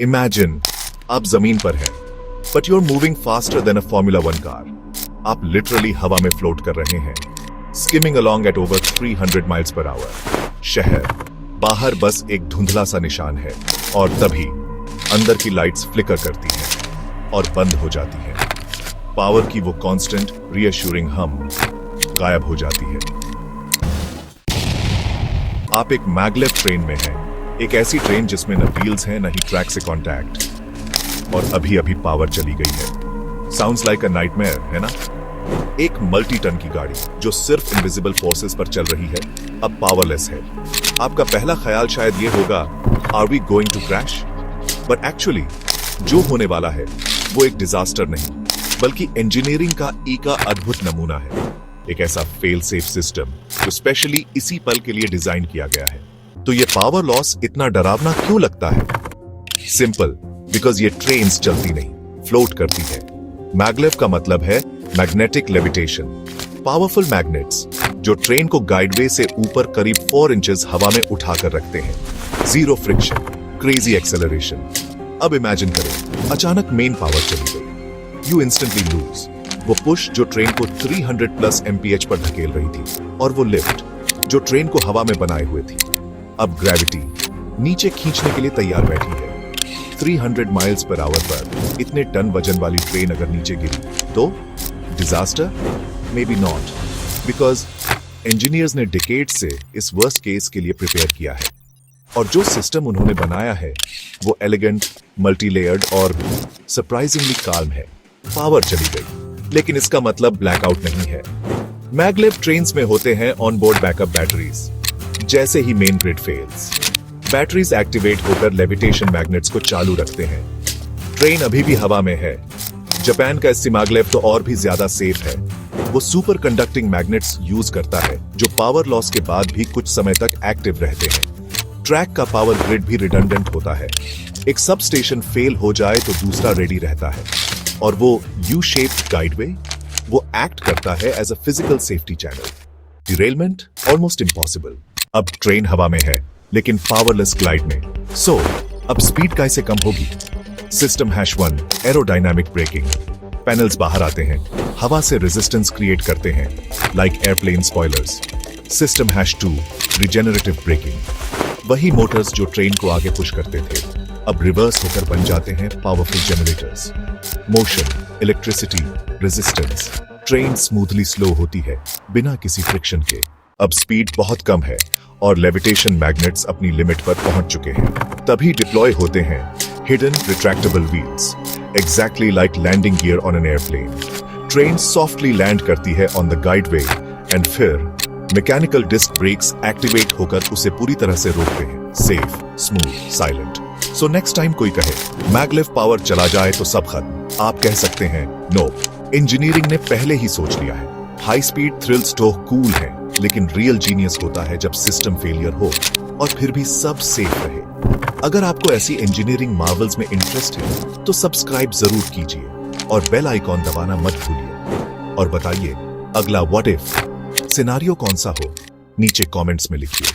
Imagine आप जमीन पर हैं, but you are moving faster than a formula 1 car. आप लिटरली हवा में फ्लोट कर रहे हैं, skimming along at over 300 miles per hour. शहर बाहर बस एक धुंधला सा निशान है, और तभी अंदर की लाइट्स फ्लिकर करती हैं और बंद हो जाती हैं। पावर की वो कांस्टेंट रीअश्योरिंग हम गायब हो जाती है। आप एक मैगलेव ट्रेन में हैं, एक ऐसी ट्रेन जिसमें न व्हील्स हैं न ही ट्रैक से कांटेक्ट, और अभी अभी पावर चली गई है। साउंड्स लाइक अ नाइटमेयर, है ना? एक मल्टी टन की गाड़ी जो सिर्फ इनविजिबल फोर्सेस पर चल रही है, अब पावरलेस है। आपका पहला ख्याल शायद ये होगा, are we going to crash? But actually जो होने वाला है वो एक डिजास्टर नहीं, बल्कि इंजीनियरिंग का अद्भुत नमूना है। एक ऐसा फेल सेफ सिस्टम जो स्पेशली इसी पल के लिए डिजाइन किया गया है। तो ये पावर लॉस इतना डरावना क्यों लगता है? सिंपल, बिकॉज ये ट्रेन्स चलती नहीं, फ्लोट करती है। मैगलेव का मतलब है मैग्नेटिक लेविटेशन। पावरफुल मैग्नेट्स जो ट्रेन को गाइडवे से ऊपर करीब 4 इंचेस हवा में उठाकर रखते हैं। Zero friction, crazy acceleration. अब इमेजिन करें, अचानक मेन पावर चली गई, यू इंस्टेंटली लूज। वो पुश जो ट्रेन को 300 प्लस MPH पर धकेल रही थी, और वो लिफ्ट जो ट्रेन को हवा में बनाए हुए थी, अब ग्रेविटी नीचे खींचने के लिए तैयार बैठी है। 300 माइल्स पर आवर पर इतने टन वजन वाली ट्रेन अगर नीचे गिरी तो disaster? May be not, because engineers ने डिकेड्स से इस वर्स्ट केस के लिए प्रिपेयर किया है। और जो सिस्टम उन्होंने बनाया है वो एलिगेंट, मल्टी लेयर्ड और सरप्राइजिंगली काल्म है। पावर चली गई, लेकिन इसका मतलब ब्लैकआउट नहीं है। मैगलेव ट्रेन्स में होते हैं ऑन बोर्ड बैकअप बैटरीज। जैसे ही main grid fails, batteries activate होकर लेविटेशन मैग्नेट्स को चालू रखते हैं। ट्रेन अभी भी हवा में है। जापान का मैगलेव तो और भी ज्यादा सेफ है। वो सुपर कंडक्टिंग मैग्नेट्स यूज करता है जो पावर लॉस के बाद भी कुछ समय तक एक्टिव रहते हैं। ट्रैक का पावर ग्रिड भी रिडंडेंट होता है। एक सब स्टेशन फेल हो जाए तो दूसरा रेडी रहता है, और वो यू शेप्ड गाइडवे वो एक्ट करता है as a physical safety channel. Derailment almost impossible. अब ट्रेन हवा में है, लेकिन पावरलेस ग्लाइड में, सो अब स्पीड कैसे कम होगी? System #1 aerodynamic breaking. पैनल्स बाहर आते हैं, हवा से रेजिस्टेंस क्रिएट करते हैं, like airplane spoilers. System #2 regenerative braking. वही मोटर्स जो ट्रेन को आगे पुश करते थे, अब रिवर्स होकर बन जाते हैं powerful generators. Motion, electricity, resistance. Train smoothly slow होती है बिना किसी फ्रिक्शन के। अब स्पीड बहुत कम है और लेविटेशन मैग्नेट्स अपनी लिमिट पर पहुंच चुके हैं। तभी डिप्लॉय होते हैं hidden retractable wheels, exactly like landing gear on an airplane. Train softly land करती है ऑन द गाइडवे, एंड फिर मैकेनिकल डिस्क ब्रेक्स एक्टिवेट होकर उसे पूरी तरह से रोकते हैं। Safe, smooth, silent. So next time कोई कहे मैगलेव पावर चला जाए तो सब खत्म, आप कह सकते हैं, नो, इंजीनियरिंग ने पहले ही सोच लिया है। हाई स्पीड थ्रिल्स तो कूल है, लेकिन रियल जीनियस होता है जब सिस्टम फेलियर हो और फिर भी सब सेफ रहे। अगर आपको ऐसी इंजीनियरिंग मार्वल्स में इंटरेस्ट है तो सब्सक्राइब जरूर कीजिए और बेल आइकॉन दबाना मत भूलिए। और बताइए अगला व्हाट इफ सिनेरियो कौन सा हो, नीचे कमेंट्स में लिखिए।